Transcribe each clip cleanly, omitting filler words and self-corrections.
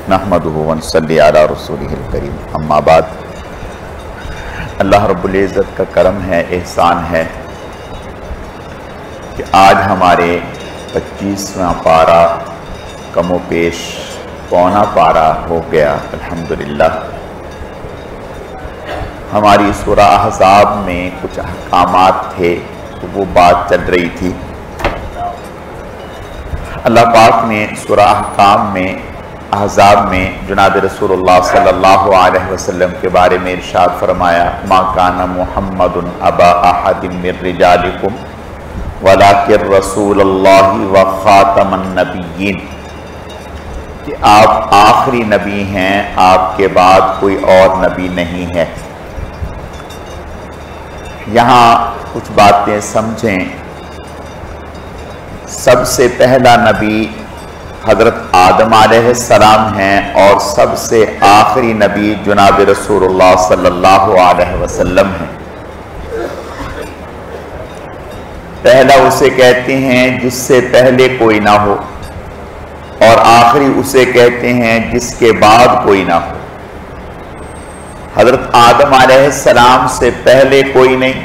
نحمدہ ونصلی علی رسولہ الکریم، اما بعد۔ اللہ رب العزت کا کرم ہے، احسان ہے کہ آج ہمارے 25واں پارہ کم و بیش پونا پارہ ہو گیا الحمدللہ۔ ہماری سورہ احزاب میں کچھ احکامات تھے تو وہ بات چل رہی تھی۔ اللہ پاک نے سورہ احزاب میں جناب رسول اللہ صلی اللہ علیہ وسلم کے بارے میں ارشاد فرمایا، ما کان محمد ابا احد من رجالکم ولکن رسول اللہ و خاتم النبیین، کہ آپ آخری نبی ہیں، آپ کے بعد کوئی اور نبی نہیں ہے۔ یہاں کچھ باتیں سمجھیں۔ سب سے پہلا نبی حضرت آدم علیہ السلام ہیں اور سب سے آخری نبی جناب رسول اللہ صلی اللہ علیہ وسلم ہیں۔ پہلا اسے کہتے ہیں جس سے پہلے کوئی نہ ہو، اور آخری اسے کہتے ہیں جس کے بعد کوئی نہ ہو۔ حضرت آدم علیہ السلام سے پہلے کوئی نہیں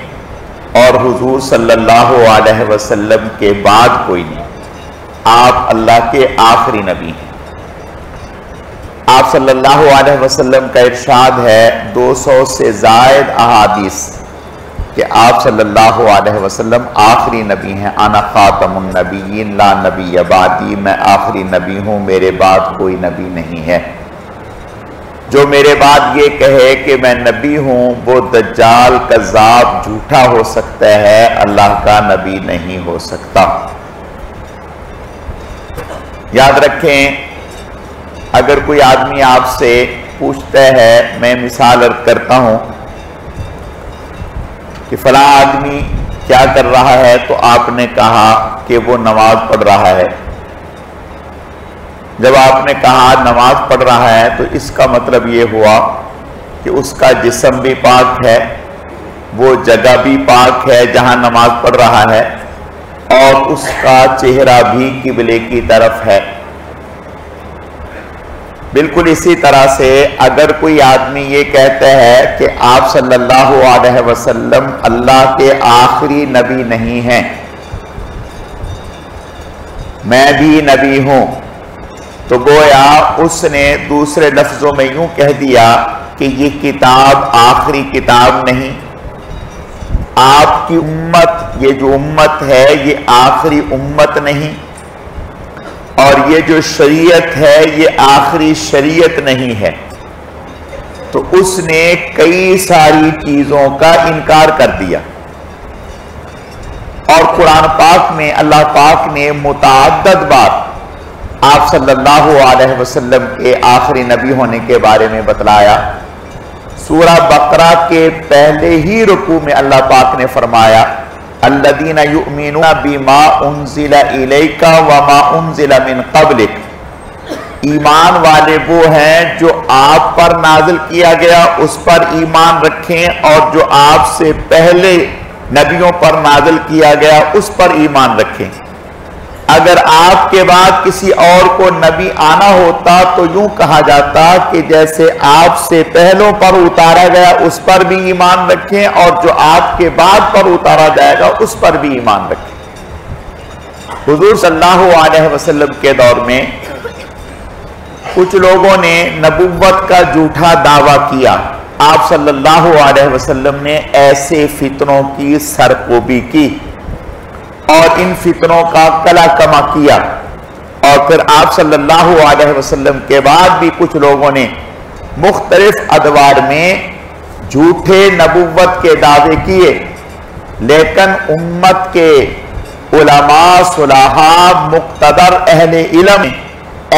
اور حضور صلی اللہ علیہ وسلم کے بعد کوئی نہیں۔ آپ اللہ کے آخری نبی ہیں۔ آپ صلی اللہ علیہ وسلم کا ارشاد ہے 200 سے زائد احادیث کہ آپ صلی اللہ علیہ وسلم آخری نبی ہیں۔ انا خاتم النبیین لا نبی بعدی، میں آخری نبی ہوں، میرے بعد کوئی نبی نہیں ہے۔ جو میرے بعد یہ کہے کہ میں نبی ہوں وہ دجال کذاب جھوٹا ہو سکتا ہے، اللہ کا نبی نہیں ہو سکتا۔ یاد رکھیں، اگر کوئی آدمی آپ سے پوچھتا ہے، میں مثال عرض کرتا ہوں کہ فلاں آدمی کیا کر رہا ہے، تو آپ نے کہا کہ وہ نماز پڑھ رہا ہے۔ جب آپ نے کہا نماز پڑھ رہا ہے تو اس کا مطلب یہ ہوا کہ اس کا جسم بھی پاک ہے، وہ جگہ بھی پاک ہے جہاں نماز پڑھ رہا ہے، اور اس کا چہرہ بھی قبلے کی طرف ہے۔ بالکل اسی طرح سے اگر کوئی آدمی یہ کہتا ہے کہ آپ صلی اللہ علیہ وسلم اللہ کے آخری نبی نہیں ہیں، میں بھی نبی ہوں، تو گویا اس نے دوسرے لفظوں میں یوں کہہ دیا کہ یہ کتاب آخری کتاب نہیں، آپ کی امت، یہ جو امت ہے یہ آخری امت نہیں، اور یہ جو شریعت ہے یہ آخری شریعت نہیں ہے۔ تو اس نے کئی ساری چیزوں کا انکار کر دیا۔ اور قرآن پاک میں اللہ پاک نے متعدد بات آپ صلی اللہ علیہ وسلم کے آخری نبی ہونے کے بارے میں بتلایا۔ سورہ بقرہ کے پہلے ہی رکوع میں اللہ پاک نے فرمایا، الذین یؤمنون بما انزل الیک وما انزل من قبلک، ایمان والے وہ ہیں جو آپ پر نازل کیا گیا اس پر ایمان رکھیں، اور جو آپ سے پہلے نبیوں پر نازل کیا گیا اس پر ایمان رکھیں۔ اگر آپ کے بعد کسی اور کو نبی آنا ہوتا تو یوں کہا جاتا کہ جیسے آپ سے پہلوں پر اتارا گیا اس پر بھی ایمان رکھیں، اور جو آپ کے بعد پر اتارا جائے گا اس پر بھی ایمان رکھیں۔ حضور صلی اللہ علیہ وسلم کے دور میں کچھ لوگوں نے نبوت کا جھوٹا دعویٰ کیا۔ آپ صلی اللہ علیہ وسلم نے ایسے فتنوں کی سرکوبی کی اور ان فتنوں کا کلا کما کیا، اور پھر آپ صلی اللہ علیہ وسلم کے بعد بھی کچھ لوگوں نے مختلف ادوار میں جھوٹے نبوت کے دعوے کیے، لیکن امت کے علماء، صلحاء، مقتدر اہل علم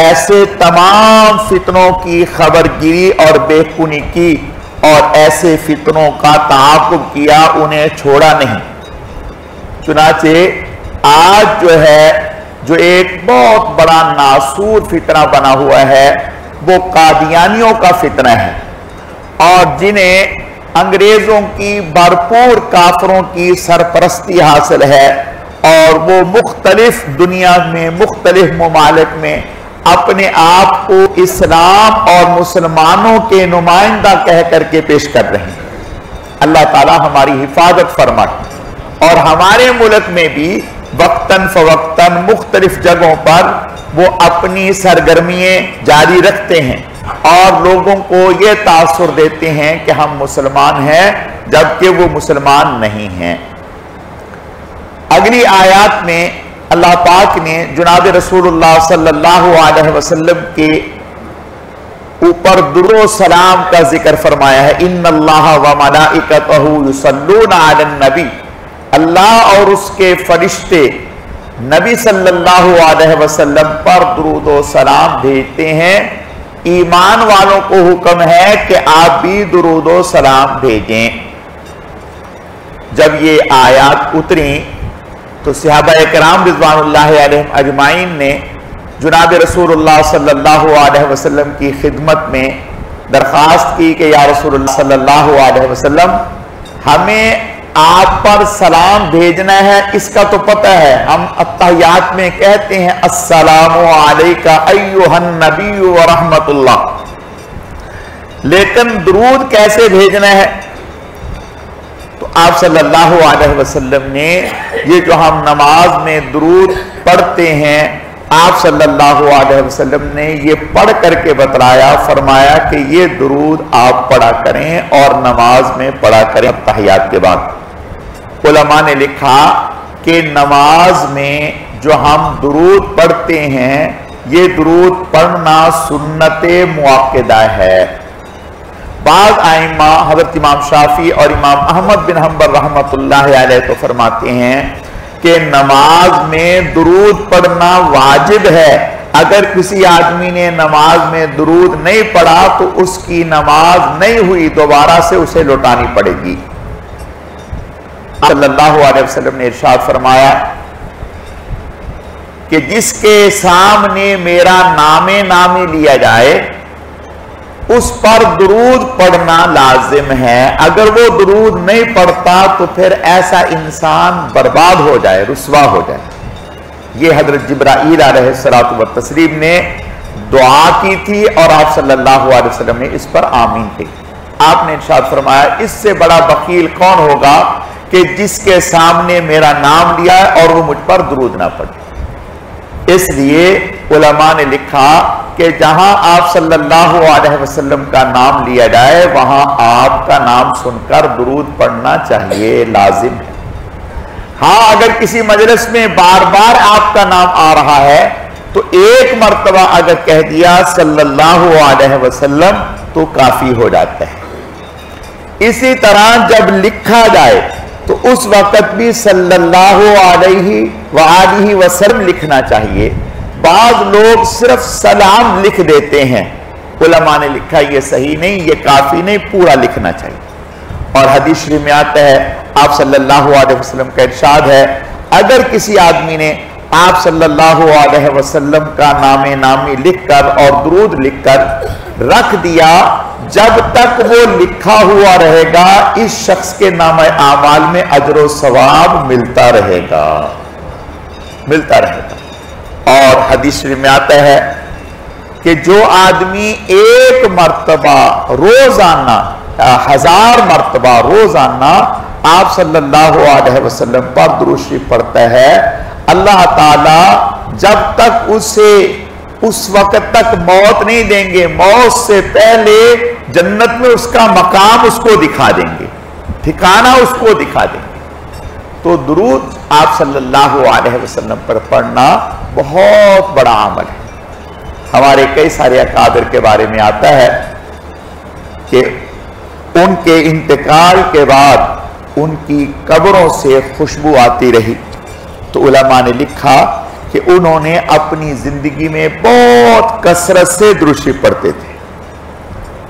ایسے تمام فتنوں کی خبر گیری اور بے خونی کی، اور ایسے فتنوں کا تعاقب کیا، انہیں چھوڑا نہیں۔ چنانچہ آج جو ہے جو ایک بہت بڑا ناسور فتنہ بنا ہوا ہے وہ قادیانیوں کا فتنہ ہے، اور جنہیں انگریزوں کی بھرپور کافروں کی سرپرستی حاصل ہے، اور وہ مختلف دنیا میں مختلف ممالک میں اپنے آپ کو اسلام اور مسلمانوں کے نمائندہ کہہ کر کے پیش کر رہے ہیں۔ اللہ تعالی ہماری حفاظت فرمائے اور ہمارے ملک میں بھی وقتاً فوقتاً مختلف جگہوں پر وہ اپنی سرگرمیاں جاری رکھتے ہیں اور لوگوں کو یہ تاثر دیتے ہیں کہ ہم مسلمان ہیں جبکہ وہ مسلمان نہیں ہیں۔ اگلی آیات میں اللہ پاک نے جناب رسول اللہ صلی اللہ علیہ وسلم کے اوپر درود و سلام کا ذکر فرمایا ہے۔ ان اللہ و ملائکتہ یصلون علی النبی، اللہ اور اس کے فرشتے نبی صلی اللہ علیہ وسلم پر درود و سلام بھیجتے ہیں۔ ایمان والوں کو حکم ہے کہ آپ بھی درود و سلام بھیجیں۔ جب یہ آیات اتریں تو صحابہ کرام رضوان اللہ علیہم اجمعین نے جناب رسول اللہ صلی اللہ علیہ وسلم کی خدمت میں درخواست کی کہ یا رسول اللہ صلی اللہ علیہ وسلم، ہمیں آپ پر سلام بھیجنا ہے، اس کا تو پتہ ہے، ہم التحیات میں کہتے ہیں السلام علیکہ ایھا النبی ورحمت اللہ، لیکن درود کیسے بھیجنا ہے؟ تو آپ صلی اللہ علیہ وسلم نے یہ جو ہم نماز میں درود پڑھتے ہیں، آپ صلی اللہ علیہ وسلم نے یہ پڑھ کر کے بتلایا، فرمایا کہ یہ درود آپ پڑھا کریں اور نماز میں پڑھا کریں تحیات کے بعد۔ علماء نے لکھا کہ نماز میں جو ہم درود پڑھتے ہیں یہ درود پڑھنا سنت مؤکدہ ہے۔ بعض ائمہ حضرت امام شافعی اور امام احمد بن حنبل رحمۃ اللہ علیہ تو فرماتے ہیں کہ نماز میں درود پڑھنا واجب ہے، اگر کسی آدمی نے نماز میں درود نہیں پڑھا تو اس کی نماز نہیں ہوئی، دوبارہ سے اسے لوٹانی پڑے گی۔ صلی اللہ علیہ وسلم نے ارشاد فرمایا کہ جس کے سامنے میرا نام نامی لیا جائے اس پر درود پڑھنا لازم ہے، اگر وہ درود نہیں پڑھتا تو پھر ایسا انسان برباد ہو جائے، رسوا ہو جائے۔ یہ حضرت جبرائیل علیہ الصلوۃ والتسلیم نے دعا کی تھی اور آپ صلی اللہ علیہ وسلم نے اس پر آمین کہی۔ آپ نے ارشاد فرمایا اس سے بڑا بخیل کون ہوگا کہ جس کے سامنے میرا نام لیا ہے اور وہ مجھ پر درود نہ پڑھے۔ اس لیے علماء نے لکھا کہ جہاں آپ صلی اللہ علیہ وسلم کا نام لیا جائے وہاں آپ کا نام سن کر درود پڑھنا چاہیے، لازم ہے۔ ہاں اگر کسی مجلس میں بار بار آپ کا نام آ رہا ہے تو ایک مرتبہ اگر کہہ دیا صلی اللہ علیہ وسلم تو کافی ہو جاتا ہے۔ اسی طرح جب لکھا جائے تو اس وقت بھی صلی اللہ علیہ وآلہ وسلم لکھنا چاہیے۔ بعض لوگ صرف سلام لکھ دیتے ہیں، علماء نے لکھا یہ صحیح نہیں، یہ کافی نہیں، پورا لکھنا چاہیے۔ اور حدیث شریف میں آتا ہے آپ صلی اللہ علیہ وسلم کا ارشاد ہے اگر کسی آدمی نے آپ صلی اللہ علیہ وسلم کا نام نامی لکھ کر اور درود لکھ کر رکھ دیا، جب تک وہ لکھا ہوا رہے گا اس شخص کے نام اعمال میں اجر و ثواب ملتا رہے گا، ملتا رہے گا۔ اور حدیث شریف میں آتا ہے کہ جو آدمی ایک مرتبہ روزانہ 1000 مرتبہ روزانہ آپ صلی اللہ علیہ وسلم پر درود شریف پڑھتا ہے، اللہ تعالی جب تک اسے اس وقت تک موت نہیں دیں گے، موت سے پہلے جنت میں اس کا مقام اس کو دکھا دیں گے، ٹھکانہ اس کو دکھا دیں گے۔ تو درود آپ صلی اللہ علیہ وسلم پر پڑھنا بہت بڑا عمل ہے۔ ہمارے کئی سارے اکابر کے بارے میں آتا ہے کہ ان کے انتقال کے بعد ان کی قبروں سے خوشبو آتی رہی، تو علماء نے لکھا کہ انہوں نے اپنی زندگی میں بہت کثرت سے درود شریف پڑھتے تھے۔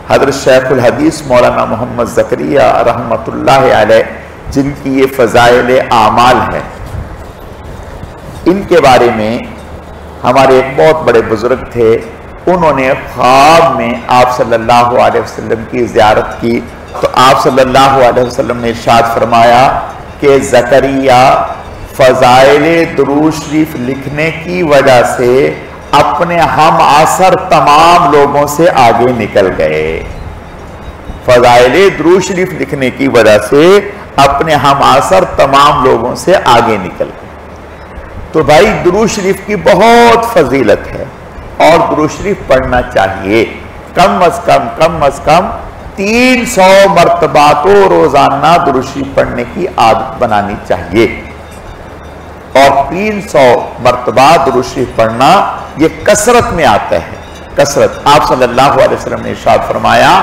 حضرت شیخ الحدیث مولانا محمد زکریا رحمت اللہ علیہ جن کی یہ فضائل اعمال ہے، ان کے بارے میں ہمارے ایک بہت بڑے بزرگ تھے، انہوں نے خواب میں آپ صلی اللہ علیہ وسلم کی زیارت کی تو آپ صلی اللہ علیہ وسلم نے ارشاد فرمایا کہ زکریا فضائل درود شریف لکھنے کی وجہ سے اپنے ہم عصر تمام لوگوں سے آگے نکل گئے. فضائل درود شریف لکھنے کی وجہ سے اپنے ہم عصر تمام لوگوں سے آگے نکل گئے. تو بھائی درود شریف کی بہت فضیلت ہے اور درود شریف پڑھنا چاہیے. کم از کم 300 مرتبہ تو روزانہ درود شریف پڑھنے کی عادت بنانی چاہیے. اور 300 مرتبہ درود شریف پڑھنا یہ کثرت میں آتا ہے. کثرت. آپ صلی اللہ علیہ وسلم نے ارشاد فرمایا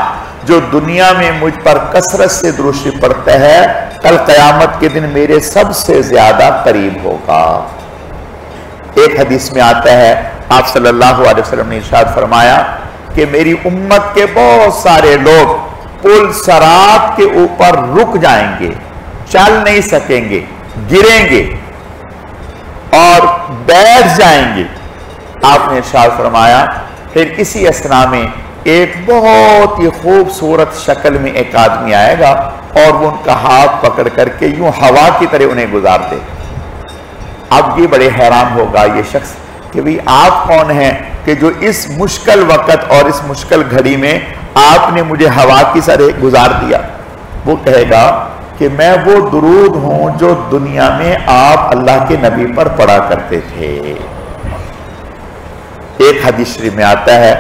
جو دنیا میں مجھ پر کثرت سے درود شریف پڑھتا ہے کل قیامت کے دن میرے سب سے زیادہ قریب ہوگا. ایک حدیث میں آتا ہے آپ صلی اللہ علیہ وسلم نے ارشاد فرمایا کہ میری امت کے بہت سارے لوگ پل صراط کے اوپر رک جائیں گے, چل نہیں سکیں گے, گریں گے اور بیٹھ جائیں گے. آپ نے ارشاد فرمایا پھر اسی اسنا میں ایک بہت ہی خوبصورت شکل میں ایک آدمی آئے گا اور وہ ان کا ہاتھ پکڑ کر کے یوں ہوا کی طرح انہیں گزار دے. اب یہ بڑے حیران ہوگا یہ شخص کہ بھئی آپ کون ہیں کہ جو اس مشکل وقت اور اس مشکل گھڑی میں آپ نے مجھے ہوا کی طرح گزار دیا. وہ کہے گا کہ میں وہ درود ہوں جو دنیا میں آپ اللہ کے نبی پر پڑھا کرتے تھے. ایک حدیث شریف میں آتا ہے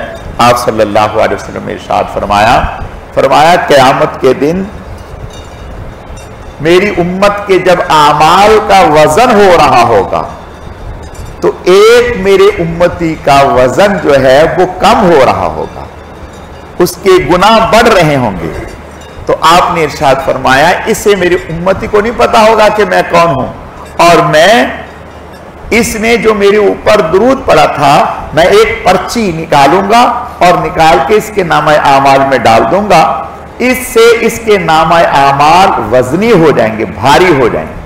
آپ صلی اللہ علیہ وسلم نے ارشاد فرمایا قیامت کے دن میری امت کے جب اعمال کا وزن ہو رہا ہوگا تو ایک میرے امتی کا وزن جو ہے وہ کم ہو رہا ہوگا, اس کے گناہ بڑھ رہے ہوں گے. تو آپ نے ارشاد فرمایا اس سے میری امتی کو نہیں پتا ہوگا کہ میں کون ہوں, اور میں اس نے جو میرے اوپر درود پڑا تھا میں ایک پرچی نکالوں گا اور نکال کے اس کے نامہ اعمال میں ڈال دوں گا. اس سے اس کے نامہ اعمال وزنی ہو جائیں گے, بھاری ہو جائیں گے.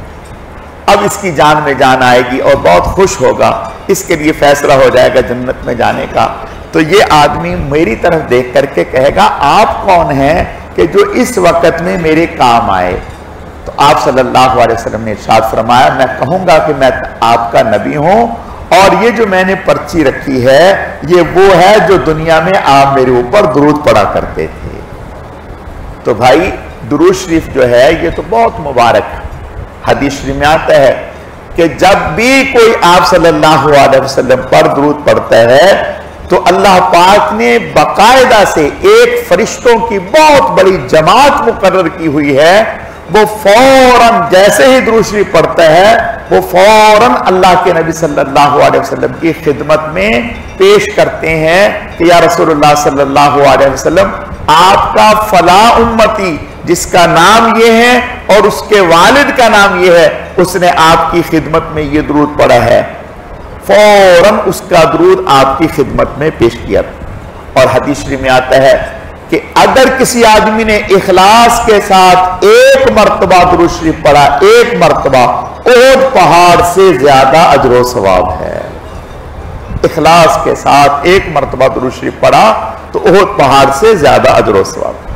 اب اس کی جان میں جان آئے گی اور بہت خوش ہوگا, اس کے لیے فیصلہ ہو جائے گا جنت میں جانے کا. تو یہ آدمی میری طرف دیکھ کر کے کہے گا آپ کون ہیں کہ جو اس وقت میں میرے کام آئے. تو آپ صلی اللہ علیہ وسلم نے ارشاد فرمایا میں کہوں گا کہ میں آپ کا نبی ہوں اور یہ جو میں نے پرچی رکھی ہے یہ وہ ہے جو دنیا میں آپ میرے اوپر درود پڑھا کرتے تھے. تو بھائی درود شریف جو ہے یہ تو بہت مبارک ہے. حدیث شریف میں آتا ہے کہ جب بھی کوئی آپ صلی اللہ علیہ وسلم پر درود پڑھتا ہے تو اللہ پاک نے باقاعدہ سے ایک فرشتوں کی بہت بڑی جماعت مقرر کی ہوئی ہے. وہ فوراً جیسے ہی درود شریف پڑھتا ہے وہ فوراً اللہ کے نبی صلی اللہ علیہ وسلم کی خدمت میں پیش کرتے ہیں کہ یا رسول اللہ صلی اللہ علیہ وسلم آپ کا فلاں امتی جس کا نام یہ ہے اور اس کے والد کا نام یہ ہے اس نے آپ کی خدمت میں یہ درود پڑھا ہے. فوراً اس کا درود آپ کی خدمت میں پیش کیا. اور حدیث شریف میں آتا ہے کہ اگر کسی آدمی نے اخلاص کے ساتھ ایک مرتبہ درود شریف پڑھا, ایک مرتبہ, احد پہاڑ سے زیادہ اجر و ثواب ہے. اخلاص کے ساتھ ایک مرتبہ درود شریف پڑھا تو احد پہاڑ سے زیادہ اجر و ثواب.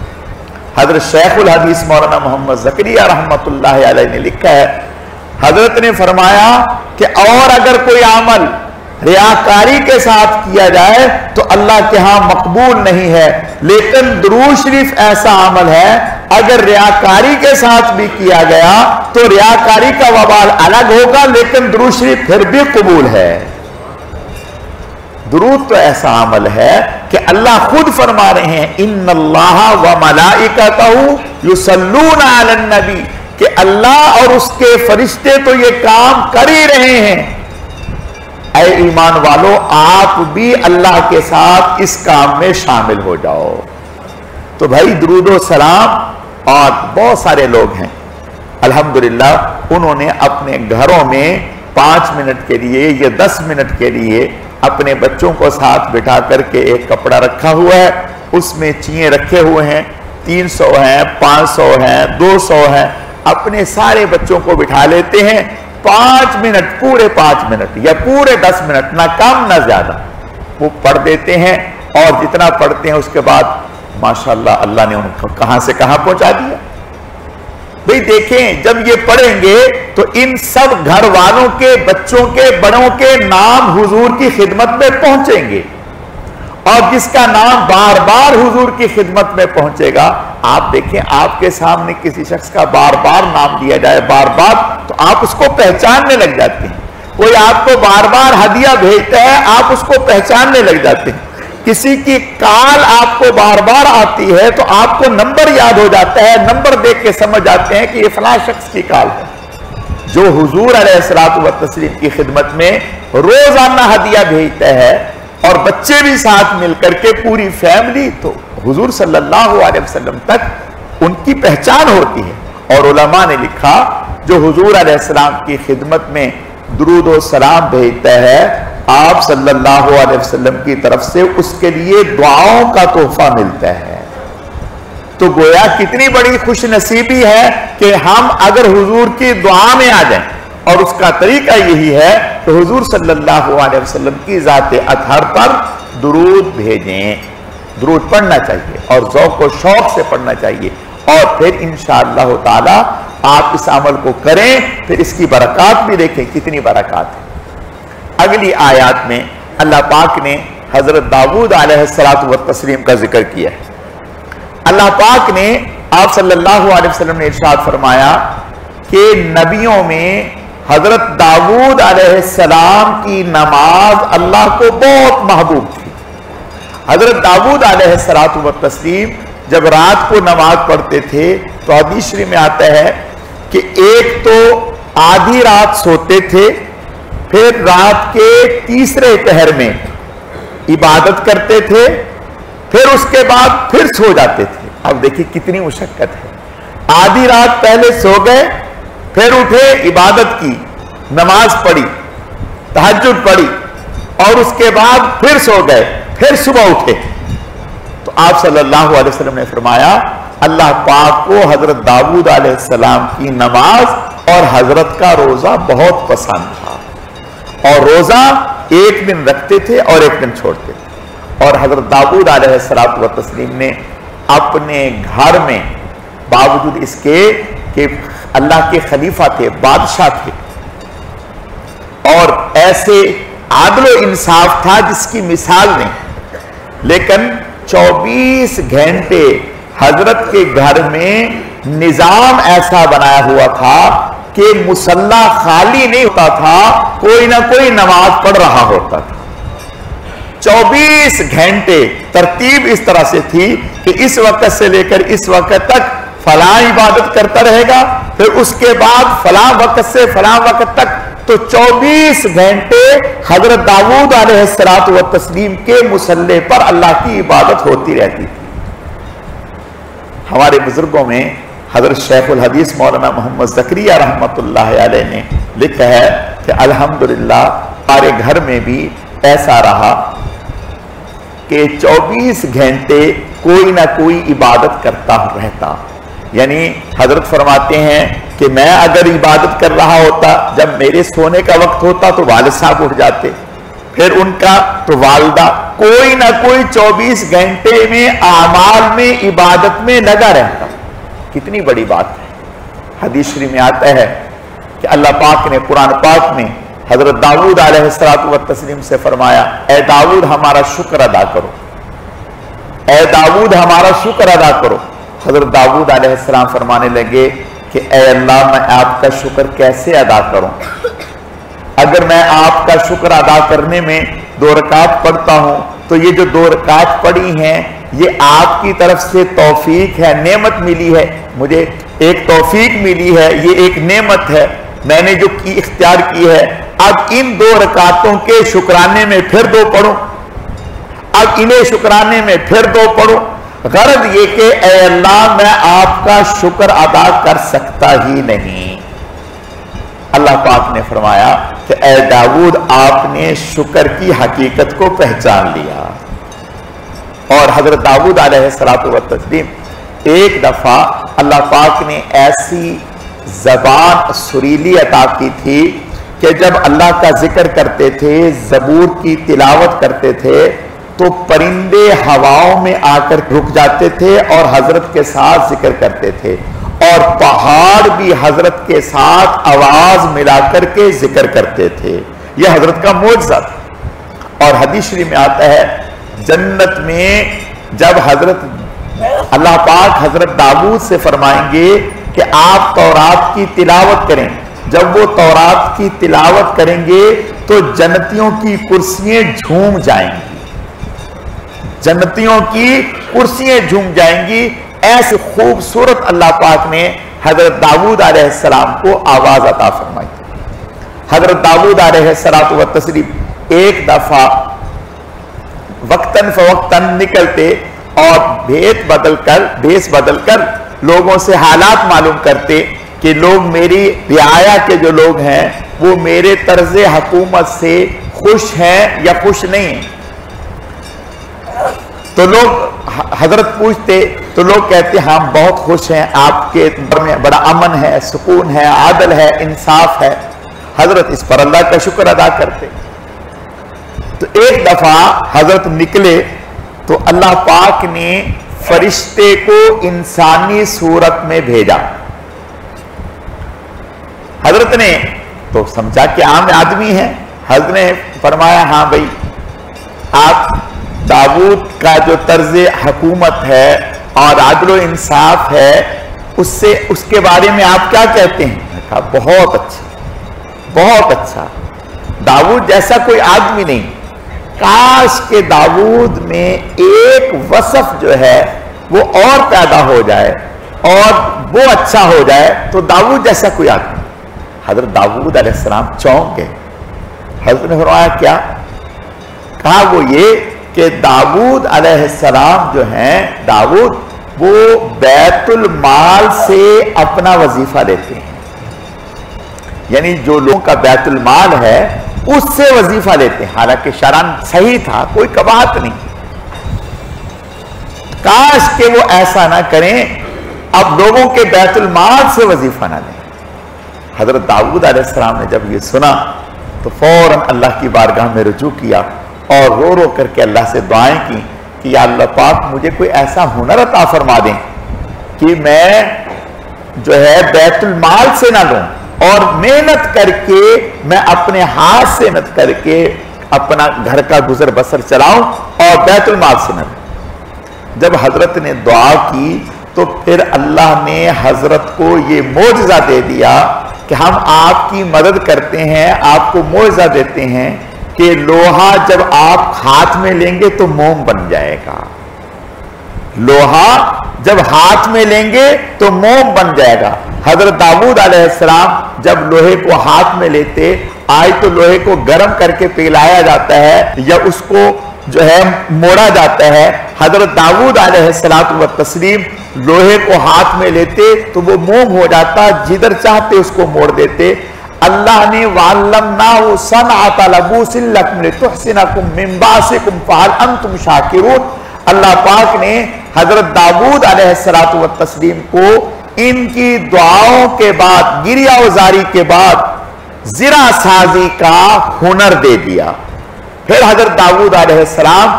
حضرت شیخ الحدیث مولانا محمد زکریا رحمت اللہ علیہ نے لکھا ہے حضرت نے فرمایا کہ اور اگر کوئی عمل ریاکاری کے ساتھ کیا جائے تو اللہ کے ہاں مقبول نہیں ہے, لیکن درود شریف ایسا عمل ہے اگر ریاکاری کے ساتھ بھی کیا گیا تو ریاکاری کا وبال الگ ہوگا لیکن درود شریف پھر بھی قبول ہے. درود تو ایسا عمل ہے کہ اللہ خود فرما رہے ہیں ان اللہ و ملائکتہ یصلون علی النبی, کہ اللہ اور اس کے فرشتے تو یہ کام کر ہی رہے ہیں. اے ایمان والو آپ بھی اللہ کے ساتھ اس کام میں شامل ہو جاؤ. تو بھائی درود و سلام اور بہت سارے لوگ ہیں الحمدللہ انہوں نے اپنے گھروں میں 5 منٹ کے لیے یا 10 منٹ کے لیے اپنے بچوں کو ساتھ بٹھا کر کے ایک کپڑا رکھا ہوا ہے, اس میں چیئیں رکھے ہوئے ہیں, 300 ہیں, 500 ہیں, 200 ہیں, اپنے سارے بچوں کو بٹھا لیتے ہیں 5 منٹ, پورے 5 منٹ یا پورے 10 منٹ, نہ کم نہ زیادہ وہ پڑھ دیتے ہیں. اور جتنا پڑھتے ہیں اس کے بعد ماشاءاللہ اللہ نے ان کو کہاں سے کہاں پہنچا دیا. بھئی دیکھیں جب یہ پڑھیں گے تو ان سب گھر والوں کے، بچوں کے، بڑوں کے نام حضور کی خدمت میں پہنچیں گے، اور جس کا نام بار بار حضور کی خدمت میں پہنچے گا، آپ دیکھیں آپ کے سامنے کسی شخص کا بار بار نام لیا جائے بار بار، تو آپ اس کو پہچاننے لگ جاتے ہیں۔ کوئی آپ کو بار بار ہدیہ بھیجتا ہے، آپ اس کو پہچاننے لگ جاتے ہیں۔ کسی کی کال آپ کو بار بار آتی ہے تو آپ کو نمبر یاد ہو جاتا ہے، نمبر دیکھ کے سمجھ جاتے ہیں کہ یہ فلاں شخص کی کال ہے۔ جو حضور علیہ الصلوۃ والتسلیم کی خدمت میں روزانہ ہدیہ بھیجتا ہے، اور بچے بھی ساتھ مل کر کے پوری فیملی، تو حضور صلی اللہ علیہ وسلم تک ان کی پہچان ہوتی ہے۔ اور علماء نے لکھا جو حضور علیہ السلام کی خدمت میں درود و سلام بھیجتا ہے، آپ صلی اللہ علیہ وسلم کی طرف سے اس کے لیے دعاؤں کا تحفہ ملتا ہے۔ تو گویا کتنی بڑی خوش نصیبی ہے کہ ہم اگر حضور کی دعا میں آ جائیں، اور اس کا طریقہ یہی ہے کہ حضور صلی اللہ علیہ وسلم کی ذات اطہر پر درود بھیجیں۔ درود پڑھنا چاہیے اور ذوق و شوق سے پڑھنا چاہیے، اور پھر انشاءاللہ تعالی آپ اس عمل کو کریں، پھر اس کی برکات بھی دیکھیں کتنی برکات ہے۔ اگلی آیات میں اللہ پاک نے حضرت داؤد علیہ السلام کا ذکر کیا ہے۔ اللہ پاک نے آپ صلی اللہ علیہ وسلم نے ارشاد فرمایا کہ نبیوں میں حضرت داؤد علیہ السلام کی نماز اللہ کو بہت محبوب تھی۔ حضرت داؤد علیہ السلام جب رات کو نماز پڑھتے تھے تو حدیث شریف میں آتا ہے کہ ایک تو آدھی رات سوتے تھے، پھر رات کے تیسرے پہر میں عبادت کرتے تھے، پھر اس کے بعد پھر سو جاتے تھے۔ اب دیکھیں کتنی مشقت ہے۔ آدھی رات پہلے سو گئے، پھر اٹھے، عبادت کی، نماز پڑھی، تہجد پڑھی، اور اس کے بعد پھر سو گئے، پھر صبح اٹھے۔ تو آپ صلی اللہ علیہ وسلم نے فرمایا اللہ پاک کو حضرت داؤد علیہ السلام کی نماز اور حضرت کا روزہ بہت پسند تھا، اور روزہ ایک دن رکھتے تھے اور ایک دن چھوڑتے تھے۔ اور حضرت داؤد علیہ السلام نے اپنے گھر میں باوجود اس کے کہ اللہ کے خلیفہ تھے، بادشاہ تھے، اور ایسے عادل و انصاف تھا جس کی مثال نہیں، لیکن 24 گھنٹے حضرت کے گھر میں نظام ایسا بنایا ہوا تھا کہ مصلی خالی نہیں ہوتا تھا، کوئی نہ کوئی نماز پڑھ رہا ہوتا تھا۔ 24 گھنٹے ترتیب اس طرح سے تھی کہ اس وقت سے لے کر اس وقت تک فلاں عبادت کرتا رہے گا، پھر اس کے بعد فلاں وقت سے فلاں وقت تک، تو 24 گھنٹے حضرت داؤد علیہ السلام کے مصلی پر اللہ کی عبادت ہوتی رہتی تھی۔ ہمارے بزرگوں میں حضرت شیخ الحدیث مولانا محمد زکریا رحمت اللہ علیہ نے لکھا ہے کہ الحمدللہ ہمارے گھر میں بھی ایسا رہا کہ 24 گھنٹے کوئی نہ کوئی عبادت کرتا رہتا۔ یعنی حضرت فرماتے ہیں کہ میں اگر عبادت کر رہا ہوتا، جب میرے سونے کا وقت ہوتا تو والد صاحب اٹھ جاتے، پھر ان کا تو والدہ، کوئی نہ کوئی 24 گھنٹے میں اعمال میں عبادت میں لگا رہتا۔ کتنی بڑی بات ہے۔ حدیث شریف میں آتا ہے کہ اللہ پاک نے قرآن پاک میں حضرت داؤد علیہ السلام سے فرمایا اے داؤد ہمارا شکر ادا کرو، اے داؤد ہمارا شکر ادا کرو۔ حضرت داؤد علیہ السلام فرمانے لگے کہ اے اللہ میں آپ کا شکر کیسے ادا کروں؟ اگر میں آپ کا شکر ادا کرنے میں 2 رکعت پڑھتا ہوں تو یہ جو 2 رکعت پڑھی ہیں یہ آپ کی طرف سے توفیق ہے، نعمت ملی ہے، مجھے ایک توفیق ملی ہے، یہ ایک نعمت ہے میں نے جو کی اختیار کی ہے۔ اب ان 2 رکعتوں کے شکرانے میں پھر 2 پڑھوں، اب انہیں شکرانے میں پھر 2 پڑھوں، غرض یہ کہ اے اللہ میں آپ کا شکر ادا کر سکتا ہی نہیں۔ اللہ پاک نے فرمایا کہ اے داؤد آپ نے شکر کی حقیقت کو پہچان لیا۔ اور حضرت داؤد علیہ السلام ایک دفعہ اللہ پاک نے ایسی زبان سریلی عطا کی تھی کہ جب اللہ کا ذکر کرتے تھے، زبور کی تلاوت کرتے تھے، تو پرندے ہواؤں میں آ کر رک جاتے تھے اور حضرت کے ساتھ ذکر کرتے تھے، اور پہاڑ بھی حضرت کے ساتھ آواز ملا کر کے ذکر کرتے تھے. یہ حضرت کا معجزہ تھا. اور حدیث شریف میں آتا ہے جنت میں جب اللہ پاک حضرت داؤد سے فرمائیں گے کہ آپ تورات کی تلاوت کریں. جب وہ تورات کی تلاوت کریں گے تو جنتیوں کی کرسیاں جھوم جائیں گی. جنتیوں کی کرسیاں جھوم جائیں گی. ایسے خوبصورت اللہ پاک نے حضرت داؤد علیہ السلام کو آواز عطا فرمائی. حضرت داؤد علیہ السلام و تسلیم ایک دفعہ وقتاً فوقتاً نکلتے اور بھیس بدل کر لوگوں سے حالات معلوم کرتے کہ لوگ میری رعایا کے جو لوگ ہیں وہ میرے طرز حکومت سے خوش ہیں یا خوش نہیں ہیں. تو لوگ حضرت پوچھتے تو لوگ کہتے ہم بہت خوش ہیں, آپ کے میں بڑا امن ہے, سکون ہے, عادل ہے, انصاف ہے. حضرت اس پر اللہ کا شکر ادا کرتے. تو ایک دفعہ حضرت نکلے تو اللہ پاک نے فرشتے کو انسانی صورت میں بھیجا. حضرت نے تو سمجھا کہ عام آدمی ہے. حضرت نے فرمایا ہاں بھائی آپ داؤد کا جو طرز حکومت ہے اور عدل و انصاف ہے اس کے بارے میں آپ کیا کہتے ہیں؟ میں کہا بہت اچھا, بہت اچھا. داؤد جیسا کوئی آدمی نہیں. کاش کہ داؤد میں ایک وصف جو ہے وہ اور پیدا ہو جائے اور وہ اچھا ہو جائے تو داؤد جیسا کوئی آدمی. حضرت داؤد علیہ السلام چونک گئے. حضرت نے فرمایا کیا؟ کہا وہ یہ کہ داؤد علیہ السلام جو ہیں, داؤد وہ بیت المال سے اپنا وظیفہ لیتے ہیں. یعنی جو لوگوں کا بیت المال ہے اس سے وظیفہ لیتے ہیں. حالانکہ شرعاً صحیح تھا, کوئی قباحت نہیں. کاش کہ وہ ایسا نہ کریں, اب لوگوں کے بیت المال سے وظیفہ نہ لیں. حضرت داؤد علیہ السلام نے جب یہ سنا تو فوراً اللہ کی بارگاہ میں رجوع کیا اور رو رو کر کے اللہ سے دعائیں کی کہ یا اللہ پاک مجھے کوئی ایسا ہنر عطا فرما دیں کہ میں جو ہے بیت المال سے نہ لوں اور محنت کر کے میں اپنے ہاتھ سے محنت کر کے اپنا گھر کا گزر بسر چلاؤں اور بیت المال سے نہ لوں. جب حضرت نے دعا کی تو پھر اللہ نے حضرت کو یہ معجزہ دے دیا کہ ہم آپ کی مدد کرتے ہیں, آپ کو معجزہ دیتے ہیں کہ لوہا جب آپ ہاتھ میں لیں گے تو موم بن جائے گا. لوہا جب ہاتھ میں لیں گے تو موم بن جائے گا. حضرت داؤد علیہ السلام جب لوہے کو ہاتھ میں لیتے آج تو لوہے کو گرم کر کے پگھلایا جاتا ہے یا اس کو جو ہے موڑا جاتا ہے. حضرت داؤد علیہ السلام و تسلیم لوہے کو ہاتھ میں لیتے تو وہ موم ہو جاتا, جدھر چاہتے اس کو موڑ دیتے. اللہ نے وَعَلَّمْنَاهُ صَنْعَةَ لَبُوسٍ لَكُمْ لِتُحْصِنَكُمْ مِنْ بَأْسِكُمْ فَهَلْ أَنْتُمْ شَاكِرُونَ. اللہ پاک نے حضرت داؤد علیہ السلام و تسلیم کو ان کی دعاؤں کے بعد, گریہ وزاری کے بعد زرہ سازی کا ہنر دے دیا. پھر حضرت داؤد علیہ السلام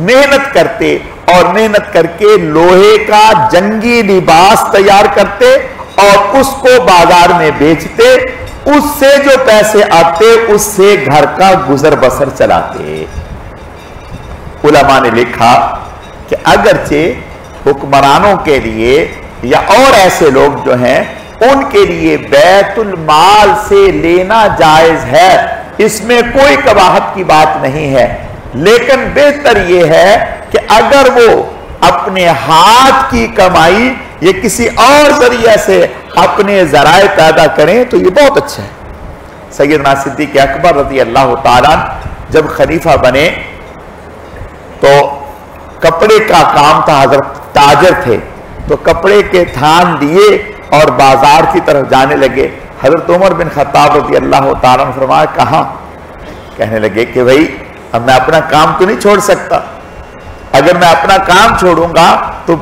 محنت کرتے اور محنت کر کے لوہے کا جنگی لباس تیار کرتے اور اس کو بازار میں بیچتے. اس سے جو پیسے آتے اس سے گھر کا گزر بسر چلاتے. علماء نے لکھا کہ اگرچہ حکمرانوں کے لیے یا اور ایسے لوگ جو ہیں ان کے لیے بیت المال سے لینا جائز ہے, اس میں کوئی قباحت کی بات نہیں ہے, لیکن بہتر یہ ہے کہ اگر وہ اپنے ہاتھ کی کمائی یہ کسی اور ذریعے سے اپنے ذرائع پیدا کریں تو یہ بہت اچھا ہے. سیدنا صدیق اکبر رضی اللہ تعالیٰ جب خلیفہ بنے تو کپڑے کا کام تھا, حضرت تاجر تھے تو کپڑے کے تھان لیے اور بازار کی طرف جانے لگے. حضرت عمر بن خطاب رضی اللہ تعالیٰ نے فرمایا کہاں؟ کہنے لگے کہ بھائی اب میں اپنا کام تو نہیں چھوڑ سکتا, اگر میں اپنا کام چھوڑوں گا تو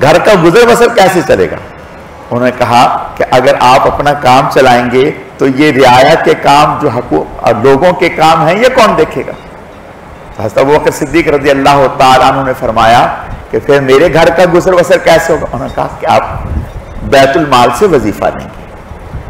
گھر کا گزر بسر کیسے چلے گا. انہوں نے کہا کہ اگر آپ اپنا کام چلائیں گے تو یہ رعایا کے کام جو لوگوں کے کام ہیں یہ کون دیکھے گا. حضرت ابوبکر صدیق رضی اللہ تعالیٰ عنہ نے فرمایا کہ پھر میرے گھر کا گزر بسر کیسے ہوگا. انہوں نے کہا کہ آپ بیت المال سے وظیفہ لیں گے.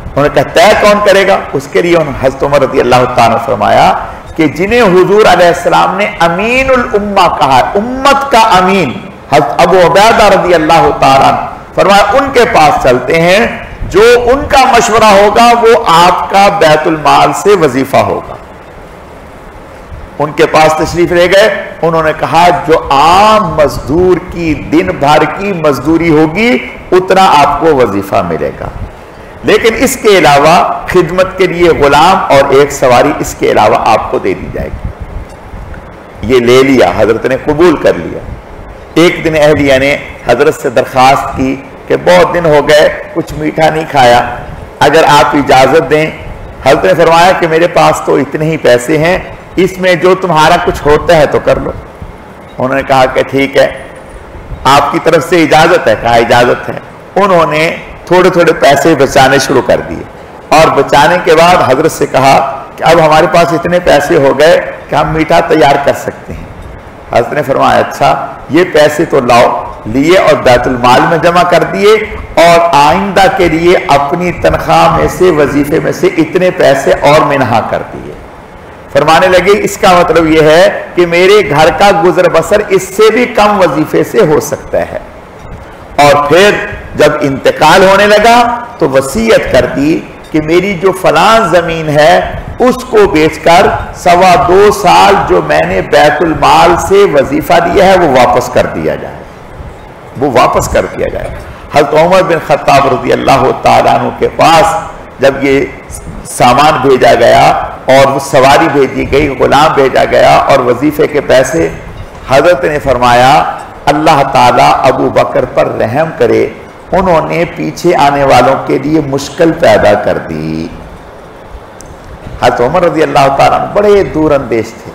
انہوں نے کہا طے کون کرے گا؟ اس کے لیے حضرت عمر رضی اللہ تعالیٰ نے فرمایا کہ جنہیں حضور علیہ السلام نے امین الامہ کہا ہے، امت کا امین، حضرت ابو عبیدہ رضی اللہ تعالیٰ فرمایا ان کے پاس چلتے ہیں، جو ان کا مشورہ ہوگا وہ آپ کا بیت المال سے وظیفہ ہوگا. ان کے پاس تشریف لے گئے. انہوں نے کہا جو عام مزدور کی دن بھر کی مزدوری ہوگی اتنا آپ کو وظیفہ ملے گا، لیکن اس کے علاوہ خدمت کے لیے غلام اور ایک سواری اس کے علاوہ آپ کو دے دی جائے گی. یہ لے لیا، حضرت نے قبول کر لیا. ایک دن اہلیہ نے حضرت سے درخواست کی کہ بہت دن ہو گئے کچھ میٹھا نہیں کھایا، اگر آپ اجازت دیں. حضرت نے فرمایا کہ میرے پاس تو اتنے ہی پیسے ہیں، اس میں جو تمہارا کچھ ہوتا ہے تو کر لو. انہوں نے کہا کہ ٹھیک ہے، آپ کی طرف سے اجازت ہے؟ کہا اجازت ہے. انہوں نے تھوڑے تھوڑے پیسے بچانے شروع کر دیے، اور بچانے کے بعد حضرت سے کہا کہ اب ہمارے پاس اتنے پیسے ہو گئے کہ ہم میٹھا تیار کر سکتے ہیں. حضرت نے فرمایا اچھا یہ پیسے تو لاؤ. لیے اور بیت المال میں جمع کر دیے، اور آئندہ کے لیے اپنی تنخواہ میں سے وظیفے میں سے اتنے پیسے اور منہا کر دیے. فرمانے لگے اس کا مطلب یہ ہے کہ میرے گھر کا گزر بسر اس سے بھی کم وظیفے سے ہو سکتا ہے. اور پھر جب انتقال ہونے لگا تو وصیت کر دی کہ میری جو فلاں زمین ہے اس کو بیچ کر 2.25 سال جو میں نے بیت المال سے وظیفہ دیا ہے وہ واپس کر دیا جائے، وہ واپس کر دیا جائے. حضرت عمر بن خطاب رضی اللہ تعالیٰ عنہ کے پاس جب یہ سامان بھیجا گیا اور سواری بھیجی گئی، غلام بھیجا گیا اور وظیفے کے پیسے، حضرت نے فرمایا اللہ تعالیٰ ابو بکر پر رحم کرے، انہوں نے پیچھے آنے والوں کے لیے مشکل پیدا کر دی. حضرت عمر رضی اللہ تعالیٰ بڑے دور اندیش تھے.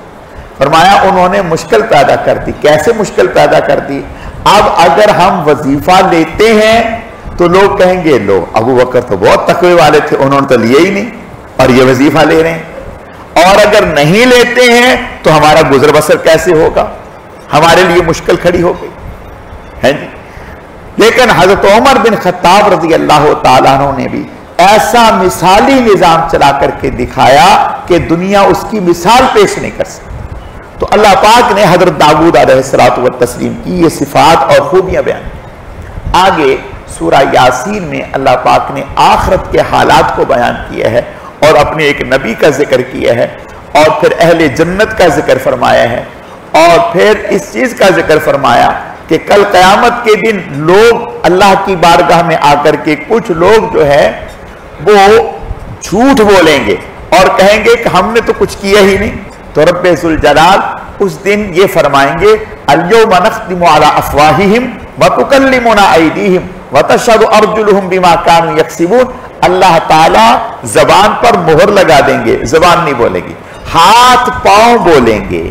فرمایا انہوں نے مشکل پیدا کر دی. کیسے مشکل پیدا کر دی؟ اب اگر ہم وظیفہ لیتے ہیں تو لوگ کہیں گے لو ابو بکر تو بہت تقوی والے تھے، انہوں نے تو لیے ہی نہیں اور یہ وظیفہ لے رہے ہیں. اور اگر نہیں لیتے ہیں تو ہمارا گزر بسر کیسے ہوگا؟ ہمارے لیے مشکل کھڑی ہو گئی ہے جی. لیکن حضرت عمر بن خطاب رضی اللہ تعالیٰ عنہ نے بھی ایسا مثالی نظام چلا کر کے دکھایا کہ دنیا اس کی مثال پیش نہیں کر سکتی. تو اللہ پاک نے حضرت داؤد علیہ الصلوۃ والتسلیم کی یہ صفات اور خوبیاں بیان کی. آگے سورہ یاسین میں اللہ پاک نے آخرت کے حالات کو بیان کیا ہے اور اپنے ایک نبی کا ذکر کیا ہے، اور پھر اہل جنت کا ذکر فرمایا ہے، اور پھر اس چیز کا ذکر فرمایا کہ کل قیامت کے دن لوگ اللہ کی بارگاہ میں آ کر کے کچھ لوگ جو ہے وہ جھوٹ بولیں گے اور کہیں گے کہ ہم نے تو کچھ کیا ہی نہیں. تو رب ذوالجلال اس دن یہ فرمائیں گے الیوم نختم علی افواہہم وتکلمنا ایدیہم وتشہد ارجلہم بما کانوا یکسبون. اللہ تعالیٰ زبان پر مہر لگا دیں گے، زبان نہیں بولے گی، ہاتھ پاؤں بولیں گے.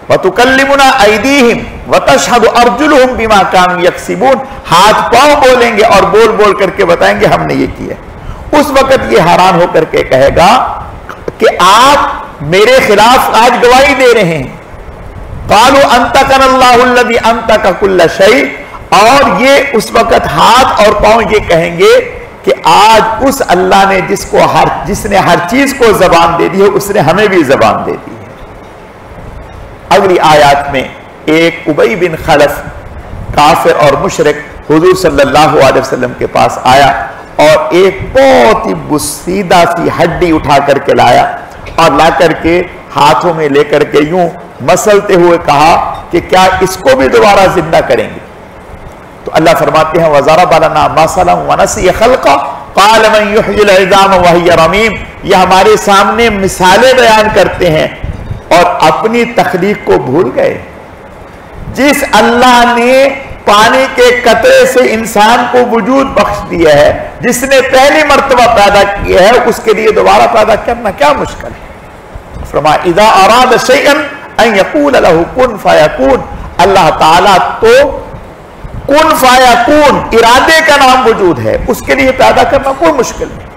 وَتُكَلِّمُنَا أَيْدِيهِمْ وَتَشْهَدُ أَرْجُلُهُمْ بِمَا كَانُوا يَكْسِبُونَ. ہاتھ پاؤں بولیں گے اور بول بول کر کے بتائیں گے ہم نے یہ کیا. اس وقت یہ حیران ہو کر کے کہے گا کہ آپ میرے خلاف آج گواہی دے رہے ہیں. قَالُوا أَنْتَقَنَ اللَّهُ الَّذِي أَنْتَقَ كُلَّ شَيْءٍ. اور یہ اس وقت ہاتھ اور پاؤں یہ کہیں گے کہ آج اس اللہ نے جس نے ہر چیز کو زبان دے دی ہے اس نے ہمیں بھی زبان دے دی. اگلی آیات میں ایک ابی بن خلف کافر اور مشرک حضور صلی اللہ علیہ وسلم کے پاس آیا اور ایک بہت ہی بسیدہ سی ہڈی اٹھا کر کے لایا اور لا کر کے ہاتھوں میں لے کر کے یوں مسلتے ہوئے کہا کہ کیا اس کو بھی دوبارہ زندہ کریں گے؟ تو اللہ فرماتے ہیں وَضَرَبَ لَنَا مَثَلًا وَنَسِيَ خَلْقَهُ قَالَ مَنْ يُحْيِي الْعِظَامَ وَهِيَ رَمِيمٌ. یہ ہمارے سامنے مثالیں بیان کرتے ہیں اور اپنی تخلیق کو بھول گئے. جس اللہ نے پانی کے قطرے سے انسان کو وجود بخش دیا ہے، جس نے پہلی مرتبہ پیدا کیا ہے، اس کے لیے دوبارہ پیدا کرنا کیا مشکل ہے. فرمایا اذا اراد شیئا ان یقول له کن فیکون. اللہ تعالیٰ تو کن فیکون ارادے کا نام وجود ہے، اس کے لیے پیدا کرنا کوئی مشکل نہیں.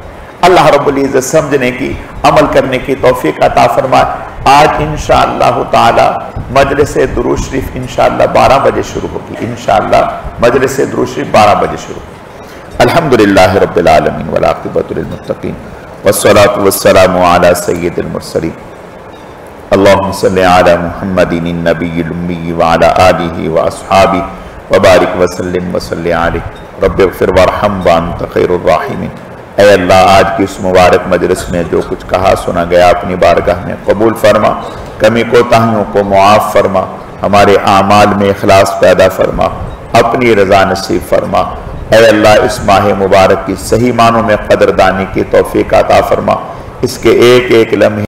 اللہ رب العزت سمجھنے کی، عمل کرنے کی توفیق عطا فرمائے. آج انشاءاللہ تعالی مجلس درود شریف انشاءاللہ 12 بجے شروع ہوگی. انشاءاللہ مجلس درود شریف 12 بجے شروع ہوگی. الحمدللہ رب العالمین والعاقبۃ للمتقین والصلاة والسلام علی سید المرسلین اللہم صلی علی محمد النبی الامی وعلی آلہ واصحابہ وبارک وسلم وصلی علیہ رب اغفر وارحم وانت خیر الراحمین۔ اے اللہ، آج کی اس مبارک مجلس میں جو کچھ کہا سنا گیا اپنی بارگاہ میں قبول فرما، کمی کوتاہیوں کو معاف فرما، ہمارے اعمال میں اخلاص پیدا فرما، اپنی رضا نصیب فرما۔ اے اللہ، اس ماہ مبارک کی صحیح معنوں میں قدردانی کی توفیق عطا فرما، اس کے ایک ایک لمحے